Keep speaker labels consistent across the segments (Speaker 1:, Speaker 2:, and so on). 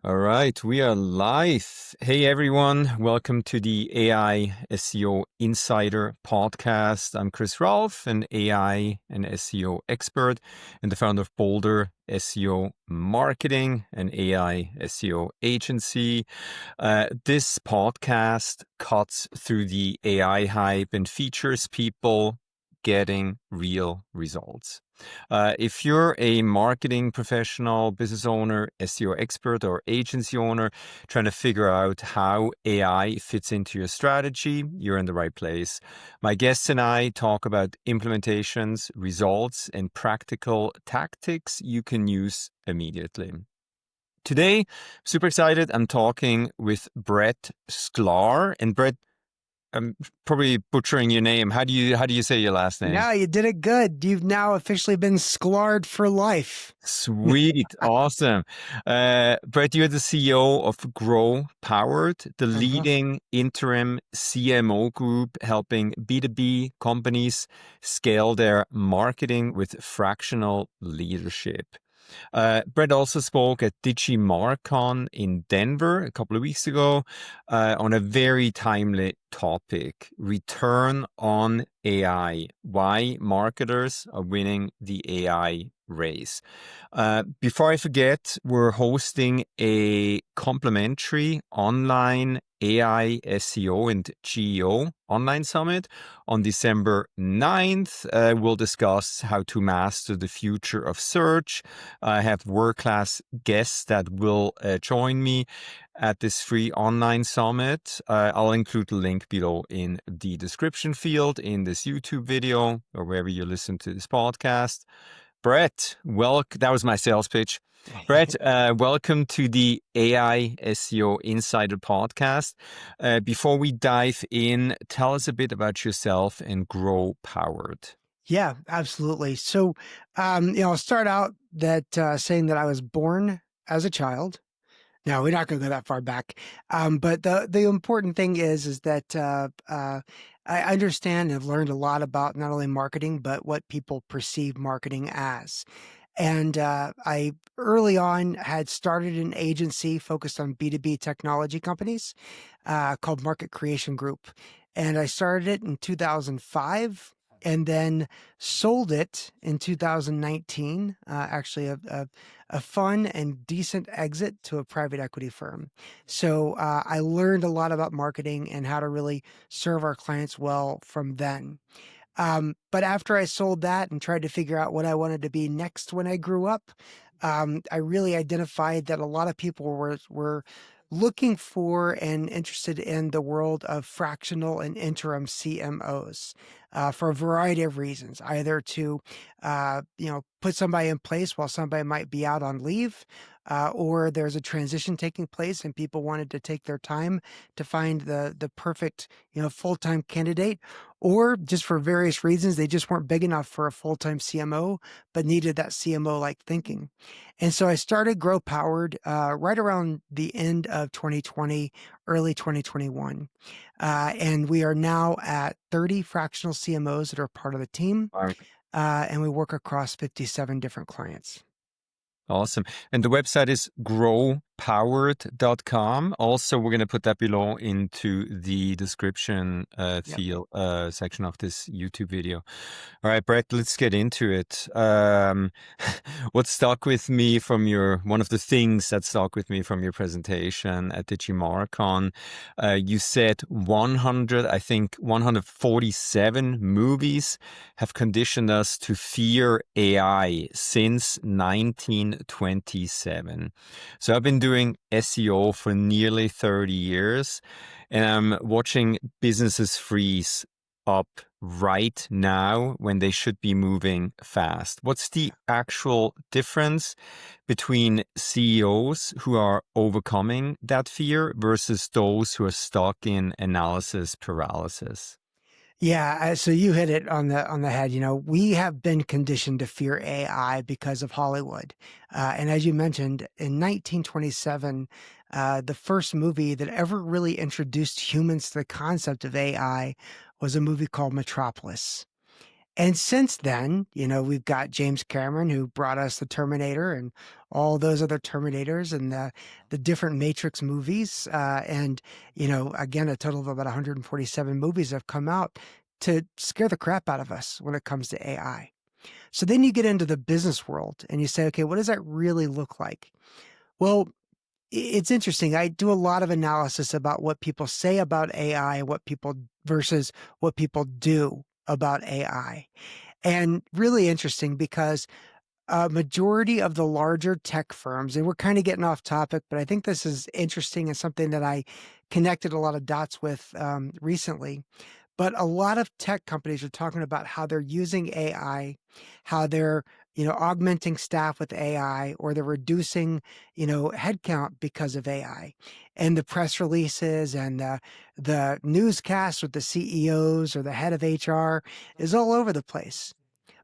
Speaker 1: All right, we are live. Hey everyone, welcome to the AI SEO Insider podcast. I'm Chris Raulf, an AI and SEO expert and the founder of Boulder SEO Marketing, an AI SEO agency. This podcast cuts through the AI hype and features people getting real results. If you're a marketing professional, business owner, SEO expert, or agency owner trying to figure out how AI fits into your strategy, you're in the right place. My guests and I talk about implementations, results, and practical tactics you can use immediately. Today, super excited. I'm talking with Brett Schklar. And Brett, I'm probably butchering your name. How do you say your last name?
Speaker 2: No, you did it good. You've now officially been Sklarred for life.
Speaker 1: Sweet. Awesome. Brett, you're the CEO of Grow Powered, the
Speaker 2: Uh-huh.
Speaker 1: leading interim CMO group helping B2B companies scale their marketing with fractional leadership. Brett also spoke at DigiMarcon in Denver a couple of weeks ago on a very timely topic, return on AI, why marketers are winning the AI race. Before I forget, we're hosting a complimentary online AI, SEO, and GEO online summit on December 9th. We'll discuss how to master the future of search. I have world-class guests that will join me at this free online summit. I'll include the link below in the description field in this YouTube video or wherever you listen to this podcast. Brett, that was my sales pitch. Brett, welcome to the AI SEO Insider podcast. Before we dive in, tell us a bit about yourself and Grow Powered.
Speaker 2: Yeah, absolutely. So, I'll start out that saying that I was born as a child. No, we're not going to go that far back. But the important thing is that I understand and have learned a lot about not only marketing, but what people perceive marketing as. And I early on had started an agency focused on B2B technology companies called Market Creation Group. And I started it in 2005 and then sold it in 2019, actually a fun and decent exit to a private equity firm. So I learned a lot about marketing and how to really serve our clients well from then. But after I sold that and tried to figure out what I wanted to be next when I grew up, I really identified that a lot of people were looking for and interested in the world of fractional and interim CMOs for a variety of reasons, either to put somebody in place while somebody might be out on leave, or there's a transition taking place and people wanted to take their time to find the perfect full-time candidate, or just for various reasons they just weren't big enough for a full-time CMO but needed that CMO like thinking. And so I started Grow Powered right around the end of 2020, early 2021. And we are now at 30 fractional CMOs that are part of the team. And we work across 57 different clients.
Speaker 1: Awesome. And the website is growpowered.com. Also, we're going to put that below into the description field section of this YouTube video. All right, Brett, let's get into it. What stuck with me from one of the things that stuck with me from your presentation at DigiMarcon, you said 147 movies have conditioned us to fear AI since 1927. So I've been doing SEO for nearly 30 years, and I'm watching businesses freeze up right now when they should be moving fast. What's the actual difference between CEOs who are overcoming that fear versus those who are stuck in analysis paralysis?
Speaker 2: Yeah, so you hit it on the head. We have been conditioned to fear AI because of Hollywood. And as you mentioned, in 1927, the first movie that ever really introduced humans to the concept of AI was a movie called Metropolis. And since then, we've got James Cameron who brought us the Terminator and all those other Terminators and the different Matrix movies. And, again, a total of about 147 movies have come out to scare the crap out of us when it comes to AI. So then you get into the business world and you say, okay, what does that really look like? Well, it's interesting. I do a lot of analysis about what people say about AI, what people versus what people do about AI. And really interesting because a majority of the larger tech firms, and we're kind of getting off topic, but I think this is interesting and something that I connected a lot of dots with recently. But a lot of tech companies are talking about how they're using AI, how they're, augmenting staff with AI, or they're reducing, headcount because of AI. And the press releases and the newscasts with the CEOs or the head of HR is all over the place.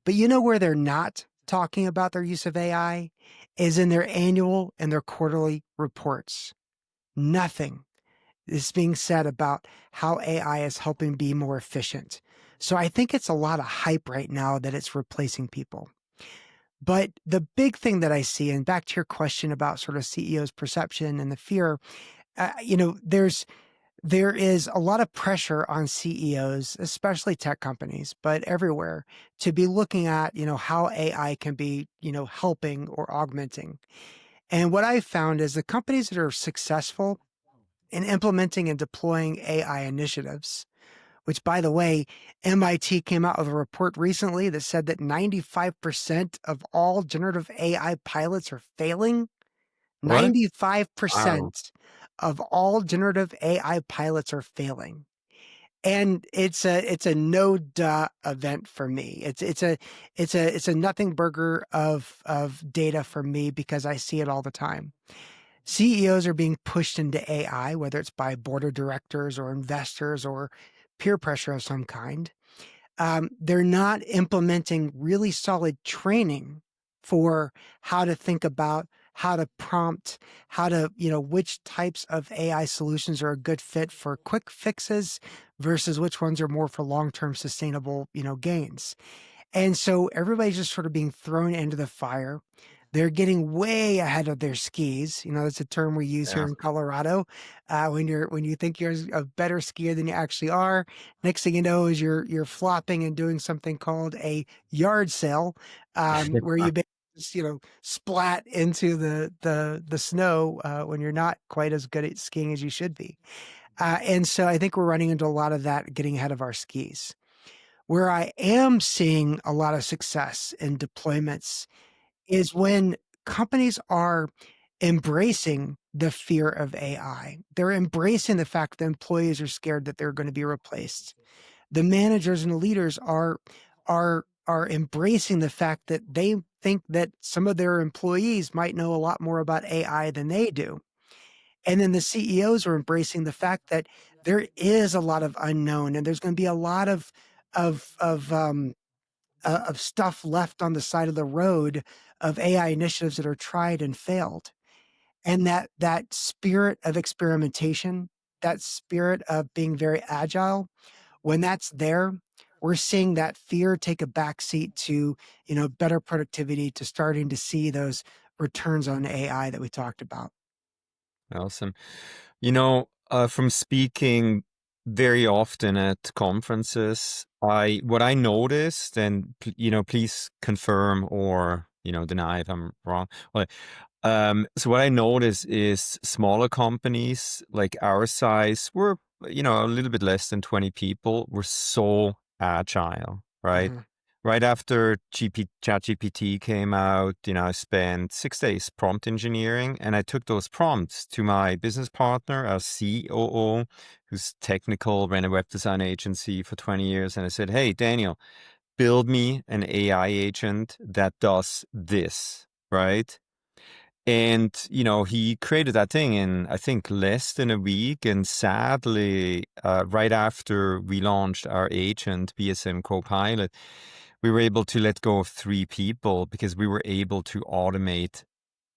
Speaker 2: But where they're not talking about their use of AI is in their annual and their quarterly reports. Nothing is being said about how AI is helping be more efficient. So I think it's a lot of hype right now that it's replacing people. But the big thing that I see, and back to your question about sort of CEOs' perception and the fear, there is a lot of pressure on CEOs, especially tech companies, but everywhere, to be looking at, how AI can be, helping or augmenting. And what I found is the companies that are successful in implementing and deploying AI initiatives, which, by the way, MIT came out with a report recently that said that 95% of all generative AI pilots are failing.
Speaker 1: What? Wow.
Speaker 2: 95% of all generative AI pilots are failing. And it's a no duh event for me. It's a nothing burger of data for me because I see it all the time. CEOs are being pushed into AI, whether it's by board of directors or investors or peer pressure of some kind. They're not implementing really solid training for how to think about, how to prompt, how to, which types of AI solutions are a good fit for quick fixes versus which ones are more for long-term sustainable, gains. And so everybody's just sort of being thrown into the fire. They're getting way ahead of their skis. That's a term we use here
Speaker 1: Yeah.
Speaker 2: in Colorado. When you think you're a better skier than you actually are, next thing you know is you're flopping and doing something called a yard sale, where you basically just, splat into the snow when you're not quite as good at skiing as you should be. And so I think we're running into a lot of that, getting ahead of our skis. Where I am seeing a lot of success in deployments is when companies are embracing the fear of AI. They're embracing the fact that employees are scared that they're going to be replaced. The managers and the leaders are embracing the fact that they think that some of their employees might know a lot more about AI than they do. And then the CEOs are embracing the fact that there is a lot of unknown and there's going to be a lot of of um, of stuff left on the side of the road of AI initiatives that are tried and failed. And that spirit of experimentation, that spirit of being very agile, when that's there, we're seeing that fear take a backseat to, better productivity, to starting to see those returns on AI that we talked about.
Speaker 1: Awesome. From speaking very often at conferences, what I noticed, and please confirm or deny if I'm wrong. Well, so what I noticed is smaller companies like our size, were a little bit less than 20 people, were so agile, right?
Speaker 2: Mhm.
Speaker 1: Right after ChatGPT came out, I spent 6 days prompt engineering, and I took those prompts to my business partner, our COO, who's technical, ran a web design agency for 20 years. And I said, hey, Daniel, build me an AI agent that does this, right? And, he created that thing in, I think, less than a week. And sadly, right after we launched our agent, BSM Copilot, we were able to let go of 3 people because we were able to automate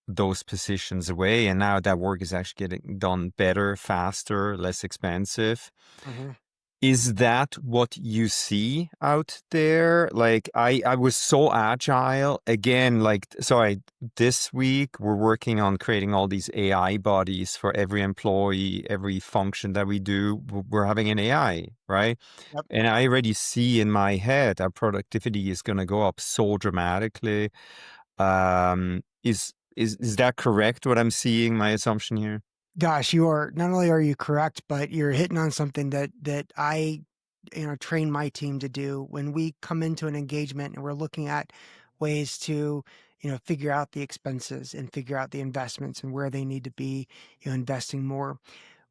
Speaker 1: those positions away. And now that work is actually getting done better, faster, less expensive.
Speaker 2: Mhm.
Speaker 1: Is that what you see out there? Like I was so agile again, like sorry, this week we're working on creating all these AI bodies for every employee, every function that we do. We're having an AI, right?
Speaker 2: Yep.
Speaker 1: And I already see in my head our productivity is going to go up so dramatically. Is that correct? What I'm seeing, my assumption here?
Speaker 2: Gosh, you are not only are you correct, but you're hitting on something that I, train my team to do when we come into an engagement and we're looking at ways to, figure out the expenses and figure out the investments and where they need to be, investing more.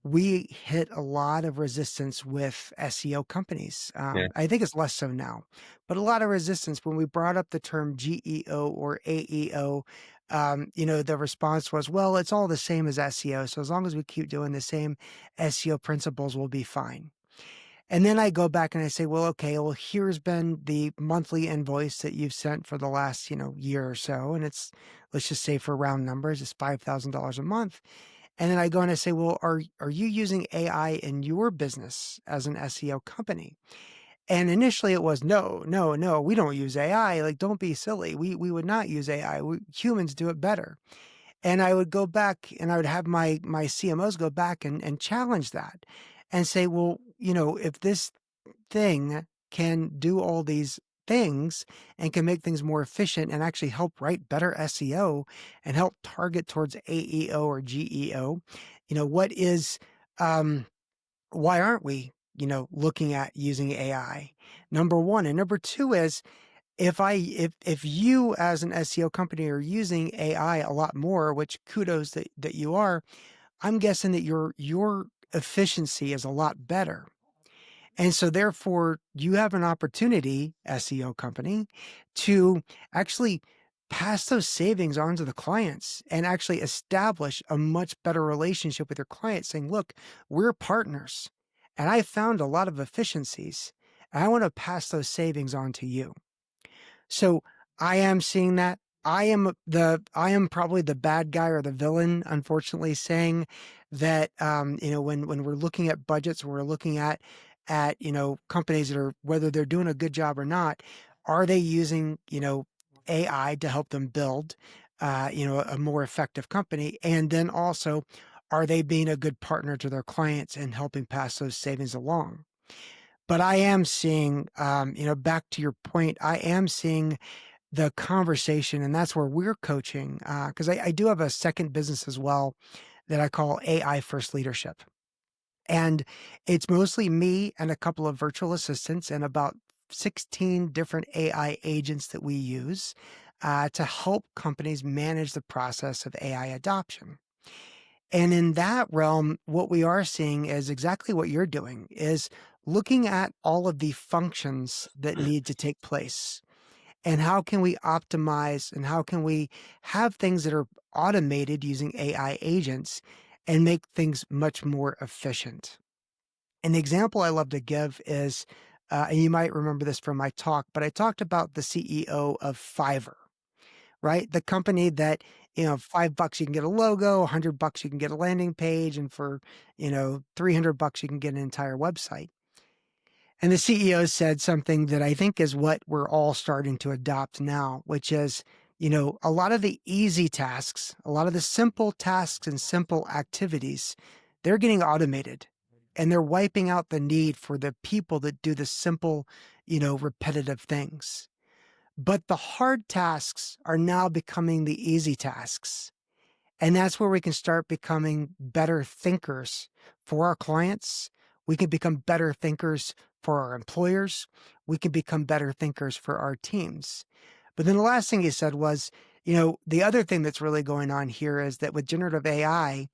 Speaker 2: We hit a lot of resistance with SEO companies.
Speaker 1: Yeah.
Speaker 2: I think it's less so now, but a lot of resistance when we brought up the term GEO or AEO. The response was, well, it's all the same as SEO. So as long as we keep doing the same SEO principles, we'll be fine. And then I go back and I say, well, okay, well, here's been the monthly invoice that you've sent for the last, year or so. And it's, let's just say for round numbers, it's $5,000 a month. And then I go and I say, well, are you using AI in your business as an SEO company? And initially it was no, no, no, we don't use AI. Like, don't be silly. We would not use AI. Humans do it better. And I would go back and I would have my CMOs go back and challenge that and say, well, if this thing can do all these things and can make things more efficient and actually help write better SEO and help target towards AEO or GEO, what is why aren't we, looking at using AI? Number one. And number two is if you as an SEO company are using AI a lot more, which kudos that you are, I'm guessing that your efficiency is a lot better. And so therefore, you have an opportunity, SEO company, to actually pass those savings on to the clients and actually establish a much better relationship with your clients saying, look, we're partners and I found a lot of efficiencies and I want to pass those savings on to you. So I am seeing that. I am probably the bad guy or the villain, unfortunately, saying that when we're looking at budgets, we're looking at companies that are whether they're doing a good job or not, are they using AI to help them build a more effective company, and then also are they being a good partner to their clients and helping pass those savings along? But I am seeing, back to your point, I am seeing the conversation, and that's where we're coaching. Because I do have a second business as well that I call AI First Leadership. And it's mostly me and a couple of virtual assistants and about 16 different AI agents that we use to help companies manage the process of AI adoption. And in that realm, what we are seeing is exactly what you're doing is looking at all of the functions that need to take place and how can we optimize and how can we have things that are automated using AI agents and make things much more efficient. An example I love to give is, and you might remember this from my talk, but I talked about the CEO of Fiverr, right? The company that, $5 you can get a logo, $100 you can get a landing page, and for, $300 you can get an entire website. And the CEO said something that I think is what we're all starting to adopt now, which is, a lot of the easy tasks, a lot of the simple tasks and simple activities, they're getting automated and they're wiping out the need for the people that do the simple, repetitive things. But the hard tasks are now becoming the easy tasks. And that's where we can start becoming better thinkers for our clients. We can become better thinkers for our employers. We can become better thinkers for our teams. But then the last thing he said was, the other thing that's really going on here is that with generative AI,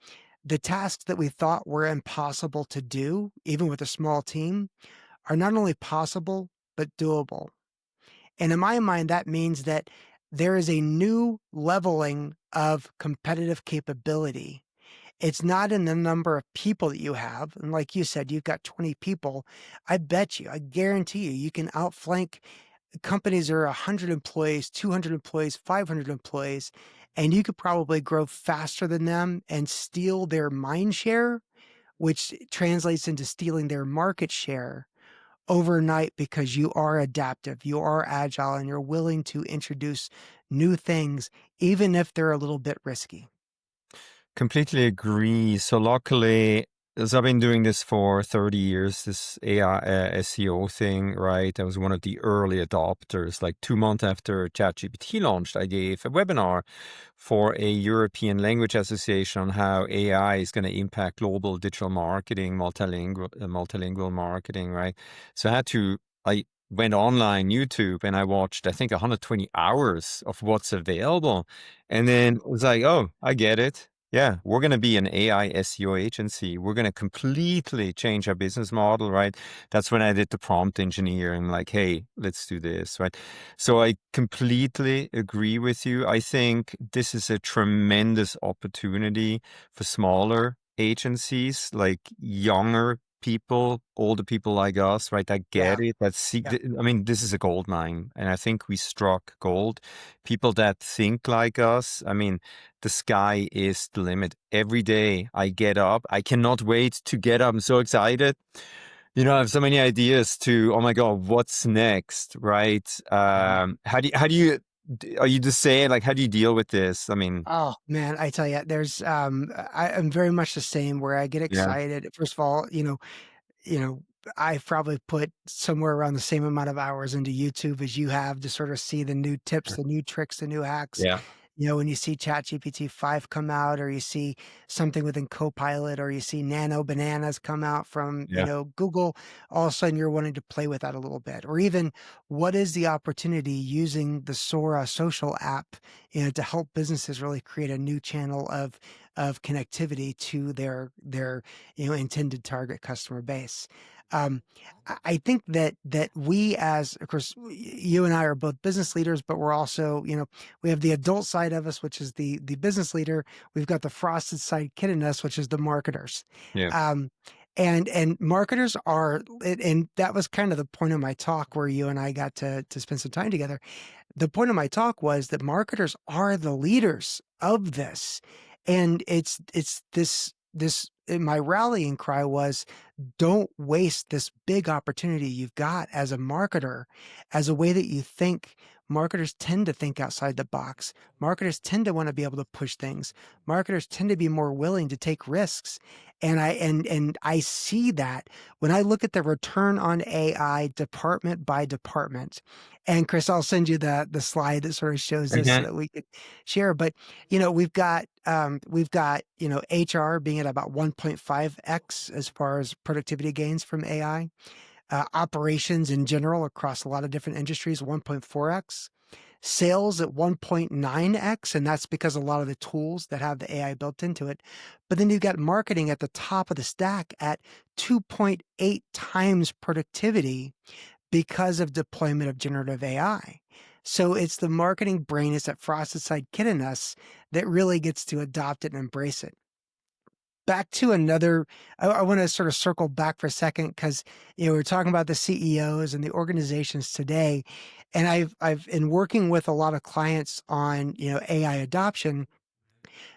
Speaker 2: the tasks that we thought were impossible to do, even with a small team, are not only possible, but doable. And in my mind, that means that there is a new leveling of competitive capability. It's not in the number of people that you have. And like you said, you've got 20 people. I bet you, I guarantee you, you can outflank companies that are 100 employees, 200 employees, 500 employees, and you could probably grow faster than them and steal their mind share which translates into stealing their market share overnight because you are adaptive, you are agile, and you're willing to introduce new things, even if they're a little bit risky.
Speaker 1: Completely agree. So luckily, as I've been doing this for 30 years, this AI SEO thing, right? I was one of the early adopters. Like 2 months after ChatGPT launched, I gave a webinar for a European language association on how AI is going to impact global digital marketing, multilingual marketing, right? So I went online YouTube and I watched, I think, 120 hours of what's available. And then it was like, oh, I get it. Yeah, we're going to be an AI SEO agency. We're going to completely change our business model, right? That's when I did the prompt engineering, like, hey, let's do this, right? So I completely agree with you. I think this is a tremendous opportunity for smaller agencies, like younger people, older people like us, right? I get
Speaker 2: Yeah.
Speaker 1: it. I mean, this is a gold mine, and I think we struck gold. People that think like us, I mean, the sky is the limit. Every day I get up, I cannot wait to get up. I'm so excited. I have so many ideas oh my God, what's next, right?
Speaker 2: Yeah.
Speaker 1: Are you the same? Like, how do you deal with this? I mean,
Speaker 2: Oh man, I tell you, I am very much the same where I get
Speaker 1: yeah,
Speaker 2: excited. First of all, you know, I've probably put somewhere around the same amount of hours into YouTube as you have to sort of see the new tips, the new tricks, the new hacks.
Speaker 1: yeah,
Speaker 2: When you see ChatGPT 5 come out, or you see something within Copilot, or you see Nano Bananas come out from,
Speaker 1: yeah.
Speaker 2: Google, all of a sudden you're wanting to play with that a little bit. Or even what is the opportunity using the Sora social app, to help businesses really create a new channel of connectivity to their intended target customer base. Um, I think that we, as of course, you and I are both business leaders, but we're also, we have the adult side of us, which is the business leader. We've got the frosted side kid in us, which is the marketers.
Speaker 1: Yeah.
Speaker 2: Um, and marketers are, and that was kind of the point of my talk where you and I got to spend some time together. The point of my talk was that marketers are the leaders of this. And it's this my rallying cry was, don't waste this big opportunity you've got as a marketer as a way that you think. Marketers tend to think outside the box. Marketers tend to want to be able to push things. Marketers tend to be more willing to take risks. And I see that when I look at the return on AI department by department. And Chris, I'll send you the slide that sort of shows this so
Speaker 1: Mhm.
Speaker 2: that we could share. But we've got HR being at about 1.5x as far as productivity gains from AI. Operations in general across a lot of different industries, 1.4x. Sales at 1.9x, and that's because a lot of the tools that have the AI built into it. But then you've got marketing at the top of the stack at 2.8 times productivity because of deployment of generative AI. So it's the marketing brain, it's that frosted side kid in us that really gets to adopt it and embrace it. Back to another, I want to sort of circle back for a second because we're talking about the CEOs and the organizations today, and I've been working with a lot of clients on AI adoption.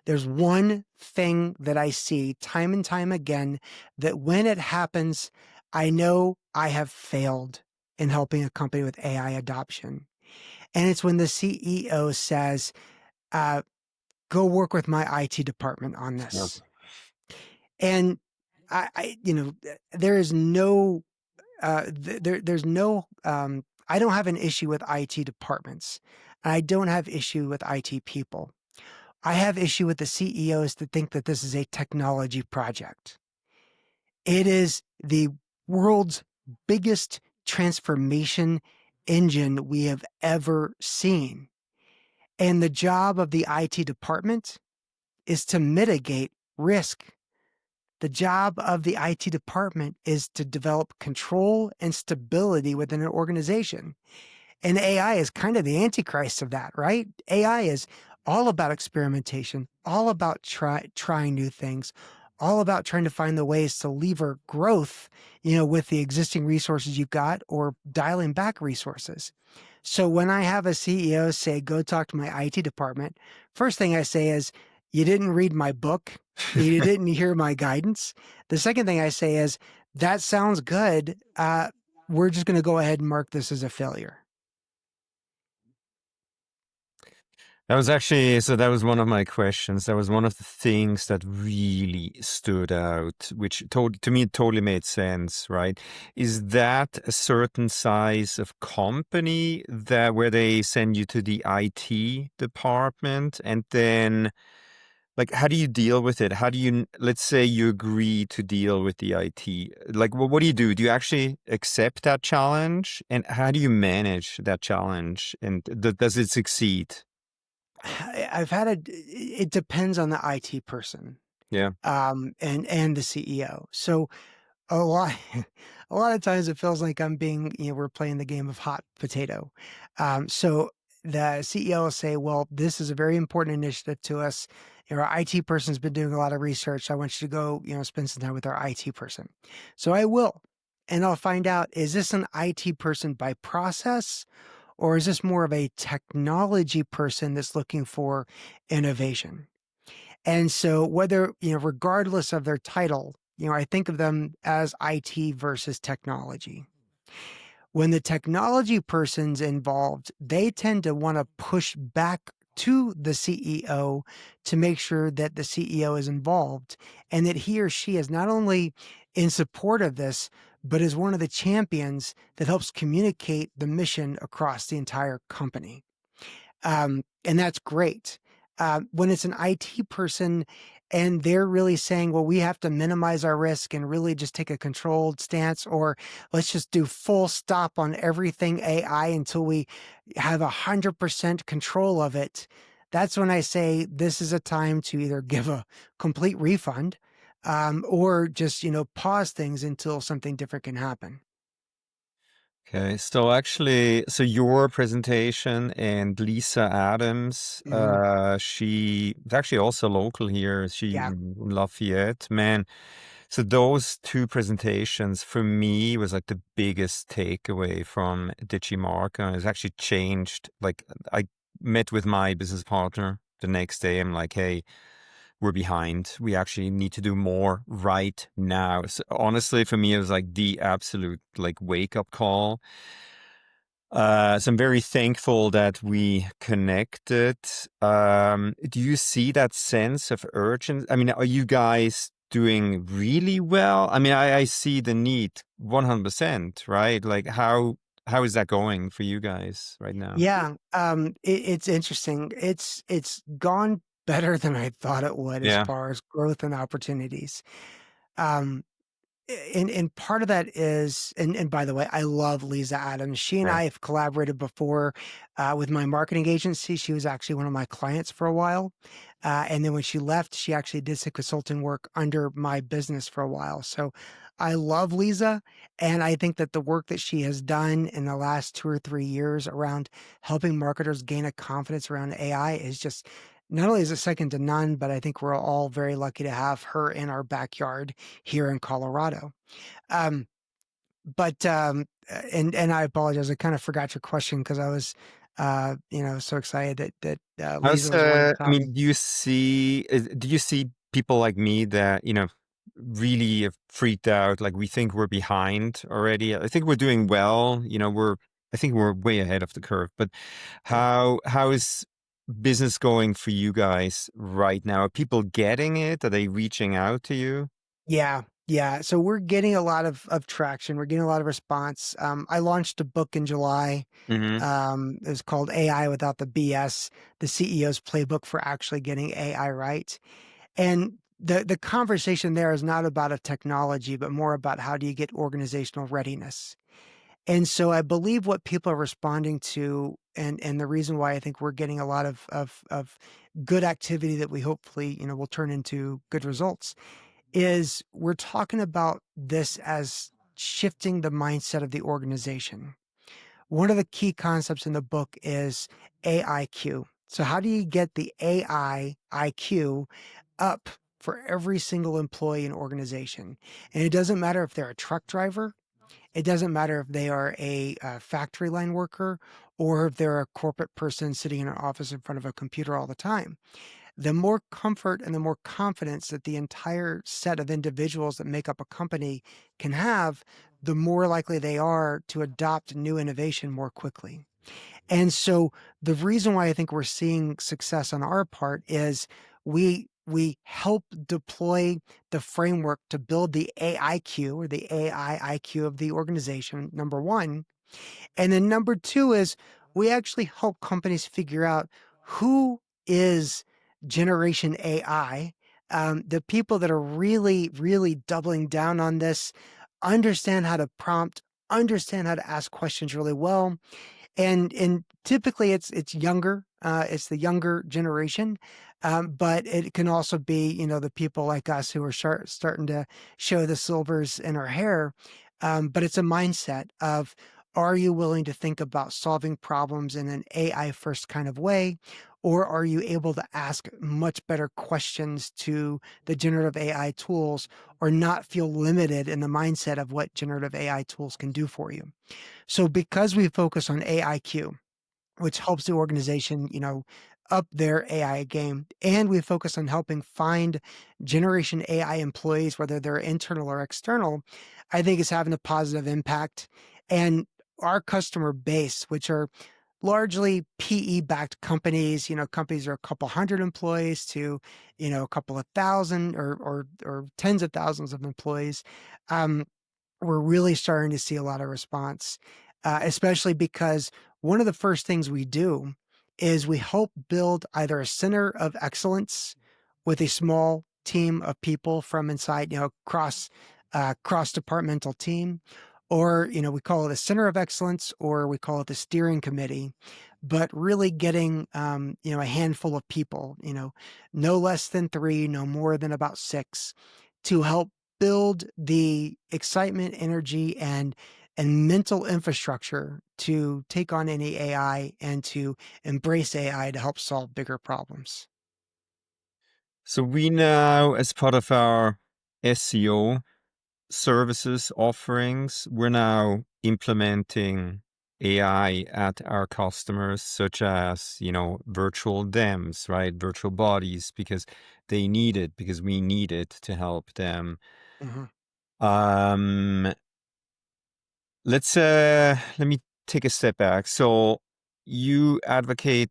Speaker 2: There's one thing that I see time and time again, that when it happens, I know I have failed in helping a company with AI adoption. And it's when the CEO says, uh, go work with my IT department on
Speaker 1: Yeah.
Speaker 2: this. And there is no, there's no, I don't have an issue with IT departments. I don't have issue with IT people. I have issue with the CEOs that think that this is a technology project. It is the world's biggest transformation engine we have ever seen. And the job of the IT department is to mitigate risk. The job of the IT department is to develop control and stability within an organization. And AI is kind of the antichrist of that, right? AI is all about experimentation, all about trying new things, all about trying to find the ways to lever growth, with the existing resources you've got, or dialing back resources. So when I have a CEO say, go talk to my IT department, first thing I say is, you didn't read my book. You didn't hear my guidance. The second thing I say is, that sounds good. We're just going to go ahead and mark this as a failure.
Speaker 1: That was actually, so that was one of my questions. That was one of the things that really stood out, which to me, it totally made sense, right? Is that a certain size of company that where they send you to the IT department and then like, how do you deal with it? How do you, let's say you agree to deal with the IT. Like, what do you do? Do you actually accept that challenge? And how do you manage that challenge? And does it succeed?
Speaker 2: I've had it depends on the IT person,
Speaker 1: Yeah.
Speaker 2: and the CEO. So a lot, a lot of times it feels like I'm being, we're playing the game of hot potato. So the CEO will say, well, this is a very important initiative to us. Our IT person's been doing a lot of research. I want you to go, spend some time with our IT person. So I will. And I'll find out, is this an IT person by process, or is this more of a technology person that's looking for innovation? And so whether, regardless of their title, I think of them as IT versus technology. When the technology person's involved, they tend to want to push back to the CEO to make sure that the CEO is involved and that he or she is not only in support of this, but is one of the champions that helps communicate the mission across the entire company. And that's great. When it's an IT person and they're really saying, well, we have to minimize our risk and really just take a controlled stance, or let's just do full stop on everything AI until we have 100% control of it. That's when I say this is a time to either give a complete refund, or just, pause things until something different can happen.
Speaker 1: Okay, so actually, so your presentation and Lisa Adams,
Speaker 2: Mhm.
Speaker 1: she is actually also local here. She
Speaker 2: Yeah.
Speaker 1: in Lafayette, man. So those two presentations for me was like the biggest takeaway from Digimarca. It's actually changed. Like I met with my business partner the next day. I'm like, hey, we're behind. We actually need to do more right now. So honestly, for me, it was like the absolute like wake up call. So I'm very thankful that we connected. Do you see that sense of urgency? I mean, are you guys doing really well? I mean, I see the need 100%, right? Like how is that going for you guys right now?
Speaker 2: Yeah, it's interesting. It's gone better than I thought it would as
Speaker 1: Yeah,
Speaker 2: far as growth and opportunities. Um, and part of that is, and by the way, I love Lisa Adams. She and
Speaker 1: yeah.
Speaker 2: I have collaborated before, with my marketing agency. She was actually one of my clients for a while. And then when she left, she actually did some consulting work under my business for a while. So I love Lisa. And I think that the work that she has done in the last 2 or 3 years around helping marketers gain a confidence around AI is just, not only is it second to none, but I think we're all very lucky to have her in our backyard here in Colorado. Um, and I apologize. I kind of forgot your question because I was, so excited that Lisa was one of the
Speaker 1: I
Speaker 2: top.
Speaker 1: mean, do you see people like me that, really have freaked out? Like we think we're behind already. I think we're doing well. I think we're way ahead of the curve. But
Speaker 2: Yeah.
Speaker 1: how is business going for you guys right now? Are people getting it? Are they reaching out to you?
Speaker 2: Yeah. Yeah. So we're getting a lot of traction. We're getting a lot of response. I launched a book in July.
Speaker 1: Hmm.
Speaker 2: It was called AI Without the BS, the CEO's playbook for actually getting AI right. And the conversation there is not about a technology, but more about how do you get organizational readiness. And so I believe what people are responding to, and the reason why I think we're getting a lot of good activity that we hopefully, will turn into good results, is we're talking about this as shifting the mindset of the organization. One of the key concepts in the book is AIQ. So how do you get the AI IQ up for every single employee in an organization? And it doesn't matter if they're a truck driver, it doesn't matter if they are a factory line worker, or if they're a corporate person sitting in an office in front of a computer all the time. the more comfort and the more confidence that the entire set of individuals that make up a company can have, the more likely they are to adopt new innovation more quickly. And so the reason why I think we're seeing success on our part is we help deploy the framework to build the AIQ, or the AI IQ of the organization, number one. And then number two is we actually help companies figure out who is generation AI. The people that are really, really doubling down on this understand how to prompt, understand how to ask questions really well, and typically it's younger, it's the younger generation, but it can also be, the people like us who are starting to show the silvers in our hair. But it's a mindset of, are you willing to think about solving problems in an AI first kind of way, or are you able to ask much better questions to the generative AI tools, or not feel limited in the mindset of what generative AI tools can do for you? So because we focus on AIQ, which helps the organization, up their AI game, and we focus on helping find generation AI employees, whether they're internal or external, I think it's having a positive impact. And our customer base, which are largely PE-backed companies, companies are a couple hundred employees to, a couple of thousand, or tens of thousands of employees. We're really starting to see a lot of response, especially because one of the first things we do is we help build either a center of excellence with a small team of people from inside, cross departmental team, or we call it a center of excellence, or we call it the steering committee. But really getting a handful of people, no less than three, no more than about six, to help build the excitement, energy, and mental infrastructure to take on any AI and to embrace AI to help solve bigger problems.
Speaker 1: So we now, as part of our SEO services offerings, we're now implementing AI at our customers, such as, virtual DEMs, right? Virtual bodies, because they need it, because we need it to help them.
Speaker 2: Mhm.
Speaker 1: Um, let me take a step back. So you advocate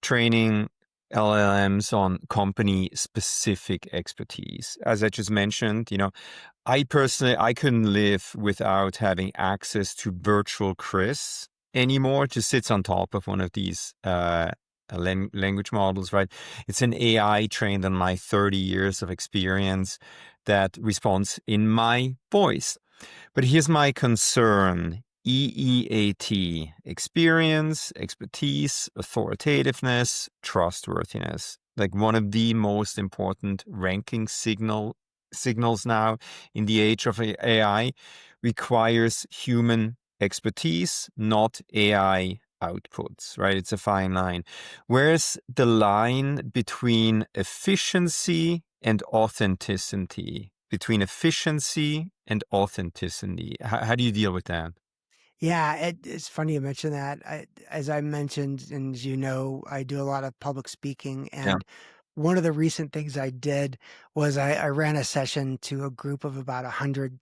Speaker 1: training LLMs on company specific expertise. As I just mentioned, I personally, I couldn't live without having access to virtual Chris anymore. It just sits on top of one of these language models, right? It's an AI trained on my 30 years of experience that responds in my voice. But here's my concern. EEAT, experience, expertise, authoritativeness, trustworthiness. Like one of the most important ranking signals now in the age of AI requires human expertise, not AI outputs, right? It's a fine line. Where's the line between efficiency and authenticity? Between efficiency and authenticity. How do you deal with that?
Speaker 2: Yeah, it's funny you mention that. As I mentioned, and as you know, I do a lot of public speaking.
Speaker 1: Yeah.
Speaker 2: And one of the recent things I did was I ran a session to a group of about 100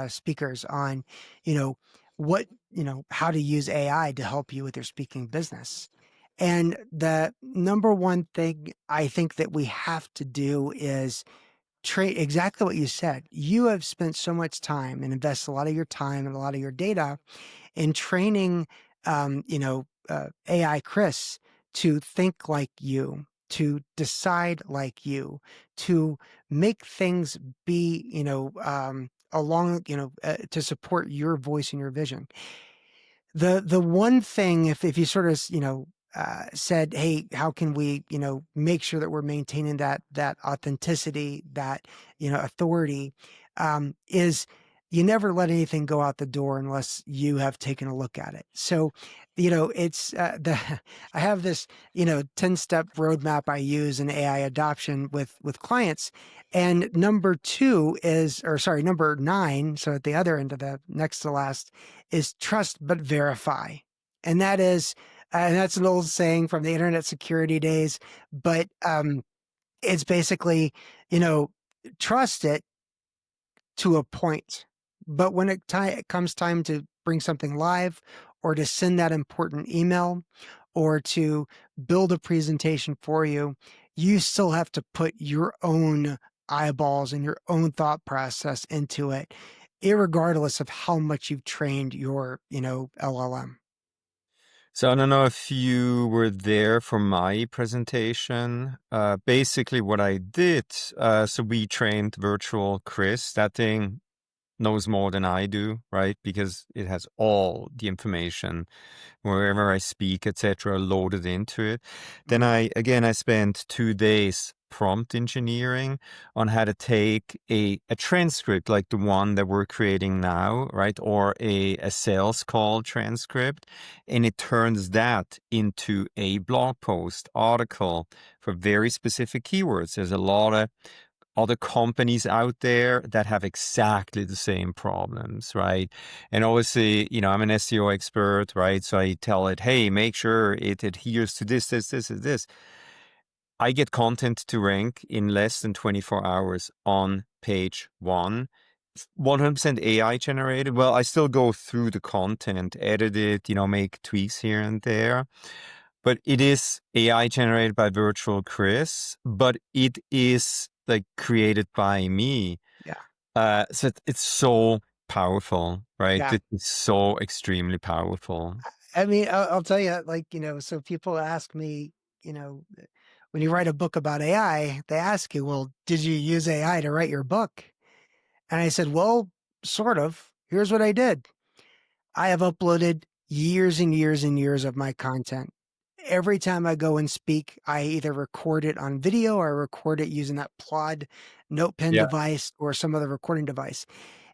Speaker 2: speakers on, you know, how to use AI to help you with your speaking business. And the number one thing I think that we have to do is train exactly what you said. You have spent so much time and invest a lot of your time and a lot of your data in training, AI Chris to think like you, to decide like you, to make things be, to support your voice and your vision. The one thing, if you sort of said, hey, how can we make sure that we're maintaining that authenticity, that authority, is you never let anything go out the door unless you have taken a look at it. So it's the I have this 10-step roadmap I use in AI adoption with clients. And number two is, or sorry, number nine, so at the other end of the next to last, is trust but verify. And that's an old saying from the internet security days. But It's basically, you know, trust it to a point. But when it comes time to bring something live or to send that important email or to build a presentation for you, you still have to put your own eyeballs and your own thought process into it, irregardless of how much you've trained your, LLM.
Speaker 1: So I don't know if you were there for my presentation. Basically, what I did, so we trained virtual Chris. That thing knows more than I do, right? Because it has all the information wherever I speak, etc., loaded into it. Then
Speaker 2: Mhm.
Speaker 1: I spent 2 days prompt engineering on how to take a transcript like the one that we're creating now, right? Or a sales call transcript, and it turns that into a blog post article for very specific keywords. There's a lot of other companies out there that have exactly the same problems, right? And obviously, I'm an SEO expert, right? So I tell it, hey, make sure it adheres to this, this, this, and this. I get content to rank in less than 24 hours on page one. 100% AI generated. Well, I still go through the content, edit it, make tweaks here and there. But it is AI generated by Virtual Chris, but it is like created by me.
Speaker 2: Yeah.
Speaker 1: So it's so powerful, right?
Speaker 2: Yeah.
Speaker 1: It's so extremely powerful.
Speaker 2: I mean, I'll tell you, like, so people ask me, you know, when you write a book about AI, they ask you, well, did you use AI to write your book? And I said, well, sort of. Here's what I did. I have uploaded years and years and years of my content. Every time I go and speak, I either record it on video or I record it using that Plod note pen
Speaker 1: Yeah.
Speaker 2: device or some other recording device.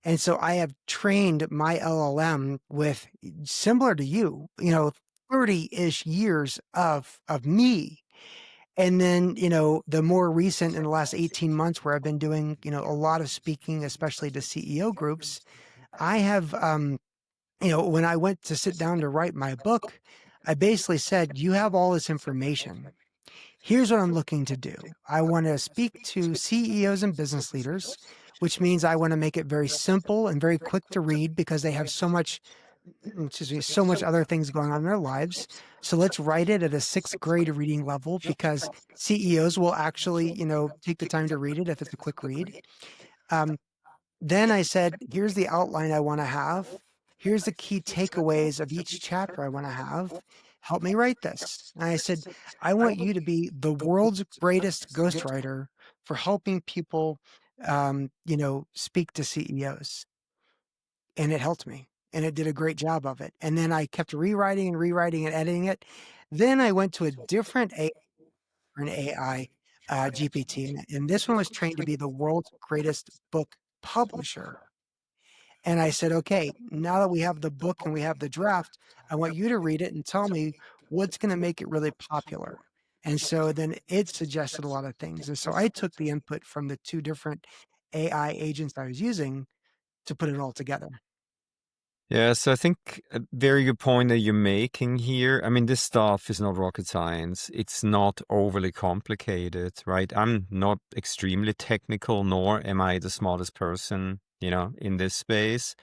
Speaker 2: And so I have trained my LLM with similar to you, 30-ish years of me. And then, the more recent in the last 18 months where I've been doing, a lot of speaking, especially to CEO groups, I have when I went to sit down to write my book, I basically said, you have all this information. Here's what I'm looking to do. I want to speak to CEOs and business leaders, which means I want to make it very simple and very quick to read because they have so much, excuse me, so much other things going on in their lives. So let's write it at a sixth grade reading level because CEOs will actually, take the time to read it if it's a quick read. Um, then I said, here's the outline I want to have. Here's the key takeaways of each chapter I want to have. Help me write this. And I said, I want you to be the world's greatest ghostwriter for helping people, speak to CEOs. And it helped me. And it did a great job of it. And then I kept rewriting and rewriting and editing it. Then I went to a different an AI GPT. And this one was trained to be the world's greatest book publisher. And I said, okay, now that we have the book and we have the draft, I want you to read it and tell me what's going to make it really popular. And so then it suggested a lot of things. And so I took the input from the two different AI agents I was using to put it all together.
Speaker 1: Yeah, so I think a very good point that you're making here. I mean, this stuff is not rocket science. It's not overly complicated, right? I'm not extremely technical, nor am I the smartest person, in this space.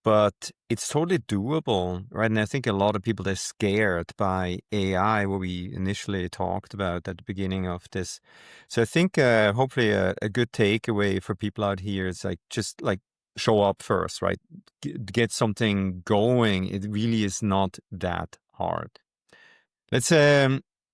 Speaker 1: But it's totally doable, right? And I think a lot of people are scared by AI, what we initially talked about at the beginning of this. So I think hopefully a good takeaway for people out here is like just like show up first, right? Get something going. It really is not that hard. Let's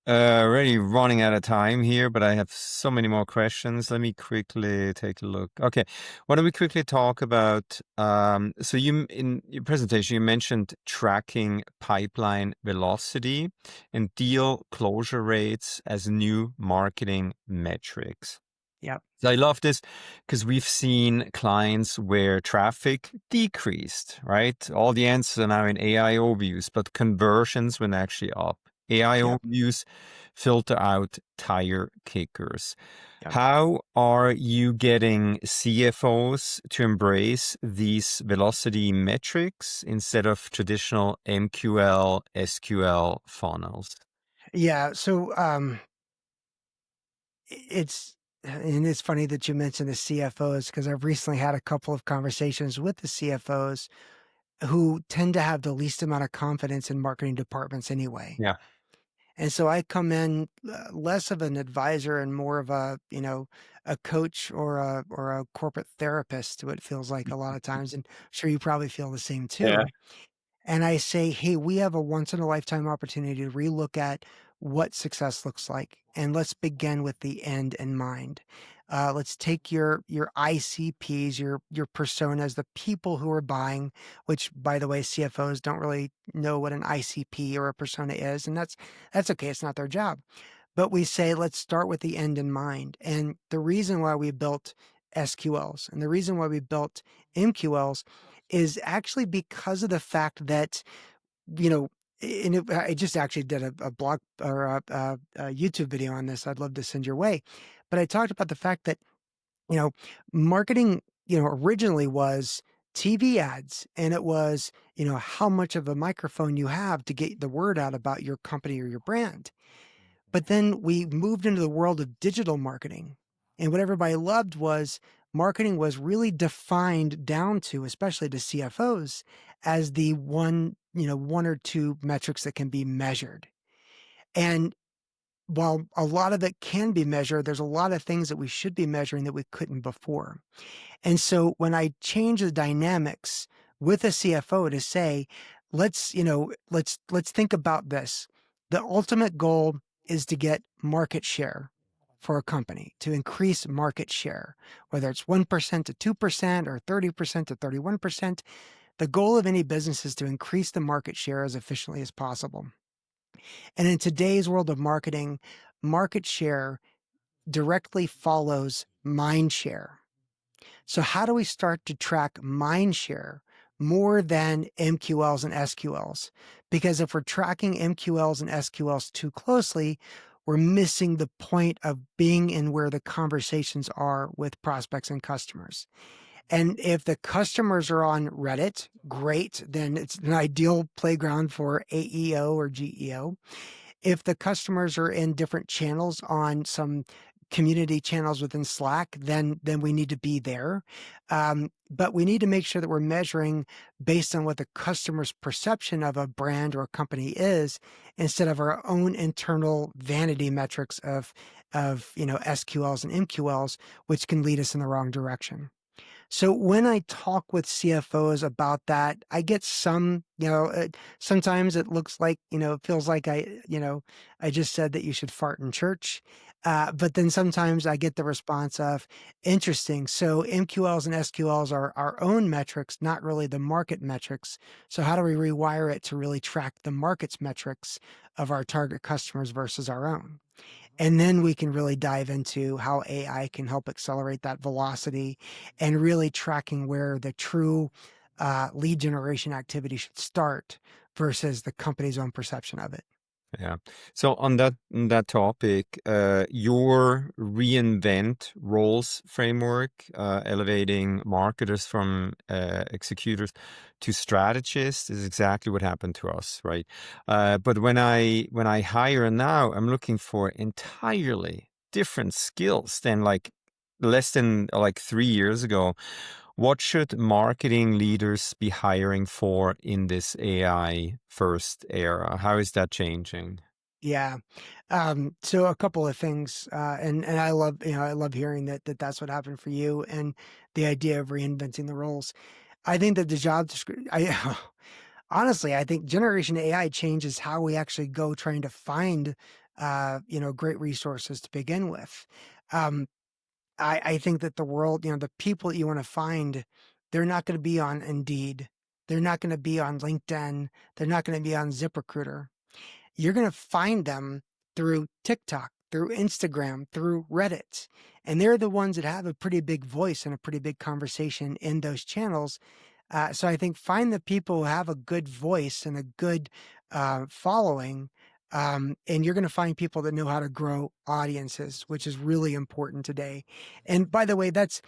Speaker 1: already running out of time here, but I have so many more questions. Let me quickly take a look. Okay, why don't we quickly talk about so you in your presentation you mentioned tracking pipeline velocity and deal closure rates as new marketing metrics.
Speaker 2: Yep.
Speaker 1: So I love this because we've seen clients where traffic decreased, right? All the answers are now in AI overviews, but conversions went actually up. AI
Speaker 2: Yep.
Speaker 1: overviews filter out tire kickers.
Speaker 2: Yep.
Speaker 1: How are you getting CFOs to embrace these velocity metrics instead of traditional MQL, SQL funnels?
Speaker 2: Yeah. So, it's funny that you mentioned the CFOs because I've recently had a couple of conversations with the CFOs who tend to have the least amount of confidence in marketing departments anyway.
Speaker 1: Yeah.
Speaker 2: And so I come in less of an advisor and more of a, a coach or a corporate therapist, what it feels like a lot of times. And I'm sure you probably feel the same
Speaker 1: Yeah.
Speaker 2: too. And I say, hey, we have a once in a lifetime opportunity to relook at what success looks like. And let's begin with the end in mind. Let's take your ICPs, your personas, the people who are buying, which by the way, CFOs don't really know what an ICP or a persona is. And that's okay. It's not their job. But we say, let's start with the end in mind. And the reason why we built SQLs and the reason why we built MQLs is actually because of the fact that, you know, I just actually did a blog or a YouTube video on this. I'd love to send your way. But I talked about the fact that, you know, marketing, originally was TV ads and it was, how much of a microphone you have to get the word out about your company or your brand. But then we moved into the world of digital marketing. And what everybody loved was marketing was really defined down to, especially to CFOs, as the one or two metrics that can be measured. And while a lot of it can be measured, there's a lot of things that we should be measuring that we couldn't before. And so when I change the dynamics with a CFO to say, let's think about this. The ultimate goal is to get market share for a company, to increase market share, whether it's 1% to 2% or 30% to 31%. The goal of any business is to increase the market share as efficiently as possible. And in today's world of marketing, market share directly follows mind share. So how do we start to track mind share more than MQLs and SQLs? Because if we're tracking MQLs and SQLs too closely, we're missing the point of being in where the conversations are with prospects and customers. And if the customers are on Reddit, great, then it's an ideal playground for AEO or GEO. If the customers are in different channels on some community channels within Slack, then we need to be there. But we need to make sure that we're measuring based on what the customer's perception of a brand or a company is, instead of our own internal vanity metrics of SQLs and MQLs, which can lead us in the wrong direction. So when I talk with CFOs about that, I get some, sometimes it looks like, it feels like I just said that you should fart in church. But then sometimes I get the response of interesting. So MQLs and SQLs are our own metrics, not really the market metrics. So how do we rewire it to really track the market's metrics of our target customers versus our own? And then we can really dive into how AI can help accelerate that velocity and really tracking where the true lead generation activity should start versus the company's own perception of it.
Speaker 1: Yeah. So on that topic, your reinvent roles framework, elevating marketers from executors to strategists, is exactly what happened to us, right? But when I hire now, I'm looking for entirely different skills than less than 3 years ago. What should marketing leaders be hiring for in this AI first era? How is that changing?
Speaker 2: Yeah. So a couple of things, and I love hearing that's what happened for you and the idea of reinventing the roles. I think that the job description, honestly, I think generation AI changes how we actually go trying to find, great resources to begin with. Um, I think that the world, the people that you want to find, they're not going to be on Indeed. They're not going to be on LinkedIn. They're not going to be on ZipRecruiter. You're going to find them through TikTok, through Instagram, through Reddit. And they're the ones that have a pretty big voice and a pretty big conversation in those channels. So I think find the people who have a good voice and a good following, and you're going to find people that know how to grow audiences, which is really important today. And by the way, that's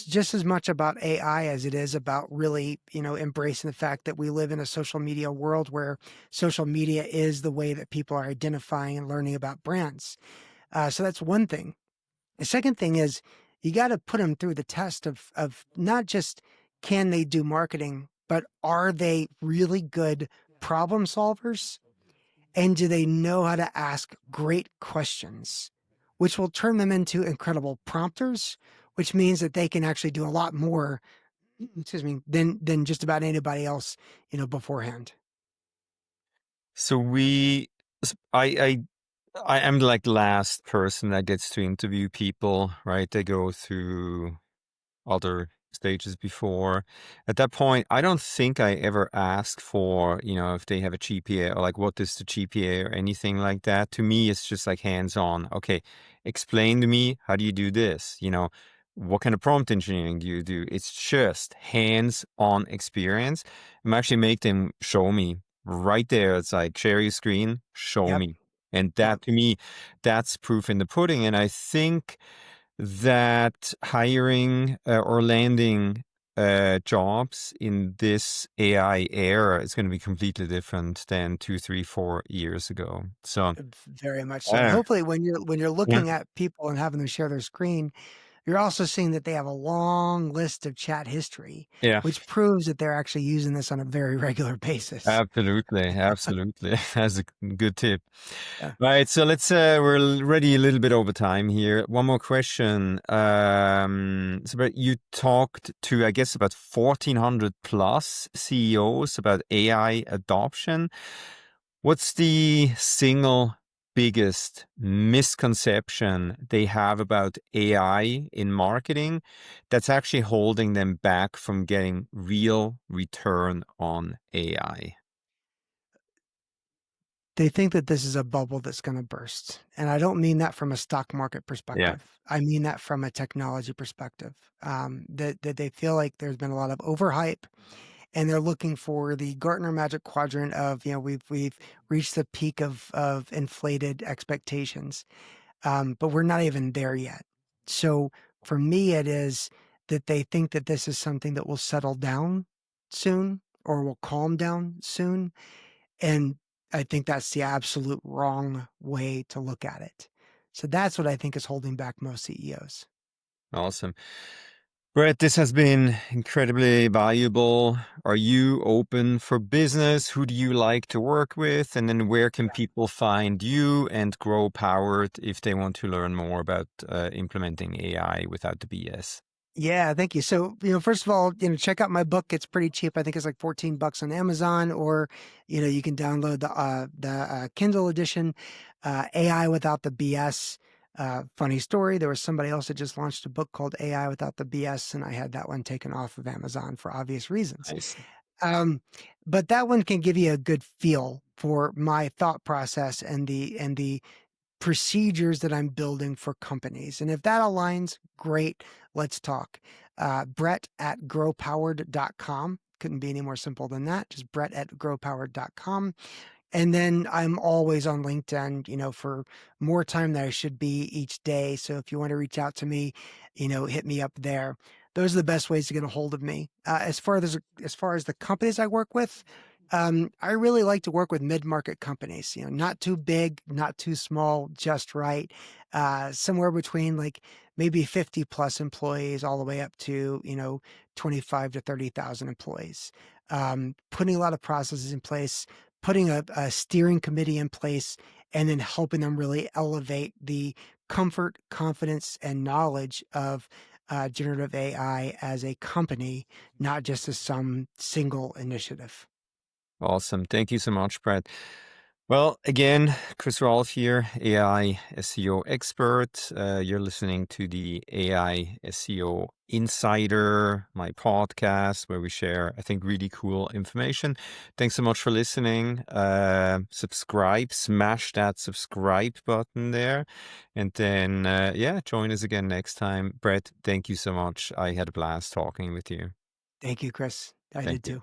Speaker 2: just as much about AI as it is about really, embracing the fact that we live in a social media world where social media is the way that people are identifying and learning about brands. So that's one thing. The second thing is you got to put them through the test of not just can they do marketing, but are they really good problem solvers? And do they know how to ask great questions, which will turn them into incredible prompters, which means that they can actually do a lot more, excuse me, than just about anybody else, beforehand.
Speaker 1: So we, I am like last person that gets to interview people, right? They go through other stages before. At that point, I don't think I ever ask for, if they have a GPA or like what is the GPA or anything like that. To me, it's just like hands on. Okay, explain to me, how do you do this? What kind of prompt engineering do you do? It's just hands on experience. I'm actually make them show me right there. It's like share your screen, show
Speaker 2: Yep.
Speaker 1: me. And
Speaker 2: Yep.
Speaker 1: that to me, that's proof in the pudding. And I think that hiring or landing jobs in this AI era is going to be completely different than 2, 3, 4 years ago. So,
Speaker 2: Very much so. And
Speaker 1: uh,
Speaker 2: hopefully when you're
Speaker 1: yeah,
Speaker 2: looking at people and having them share their screen, you're also seeing that they have a long list of chat history,
Speaker 1: yeah,
Speaker 2: which proves that they're actually using this on a very regular basis.
Speaker 1: absolutely, absolutely. That's a good tip.
Speaker 2: Yeah.
Speaker 1: Right, so let's we're already a little bit over time here. One more question. So but you talked to, I guess, about 1,400 plus CEOs about AI adoption. What's the single biggest misconception they have about AI in marketing that's actually holding them back from getting real return on AI?
Speaker 2: They think that this is a bubble that's gonna burst, and I don't mean that from a stock market
Speaker 1: Yeah,
Speaker 2: perspective. I mean that from a technology perspective, that they feel like there's been a lot of overhype, and they're looking for the Gartner Magic Quadrant of, we've reached the peak of inflated expectations, but we're not even there yet. So for me, it is that they think that this is something that will settle down soon or will calm down soon, and I think that's the absolute wrong way to look at it. So that's what I think is holding back most CEOs.
Speaker 1: awesome. Brett, this has been incredibly valuable. Are you open for business? Who do you like to work with? And then where can people find you and grow powered if they want to learn more about implementing AI without the BS?
Speaker 2: Yeah, thank you. So, first of all, check out my book. It's pretty cheap. I think it's like $14 on Amazon, or, you can download the Kindle edition, AI Without the BS. Funny story. There was somebody else that just launched a book called AI Without the BS, and I had that one taken off of Amazon for obvious reasons.
Speaker 1: Nice.
Speaker 2: Um, but that one can give you a good feel for my thought process and the procedures that I'm building for companies. And if that aligns, great, let's talk. Brett at growpowered.com. Couldn't be any more simple than that. Just Brett at growpowered.com. And then I'm always on LinkedIn, for more time than I should be each day. So if you want to reach out to me, hit me up there. Those are the best ways to get a hold of me. As far as the companies I work with, I really like to work with mid-market companies. Not too big, not too small, just right. Somewhere between like maybe 50 plus employees, all the way up to 25 to 30,000 employees. Putting a lot of processes in place, putting a steering committee in place, and then helping them really elevate the comfort, confidence, and knowledge of generative AI as a company, not just as some single initiative.
Speaker 1: Awesome. Thank you so much, Brett. Well, again, Chris Raulf here, AI SEO expert. You're listening to the AI SEO Insider, my podcast, where we share, I think, really cool information. Thanks so much for listening. Subscribe, smash that subscribe button there. And then, yeah, join us again next time. Brett, thank you so much. I had a blast talking with you.
Speaker 2: Thank you, Chris. I
Speaker 1: Thank
Speaker 2: did
Speaker 1: you.
Speaker 2: too.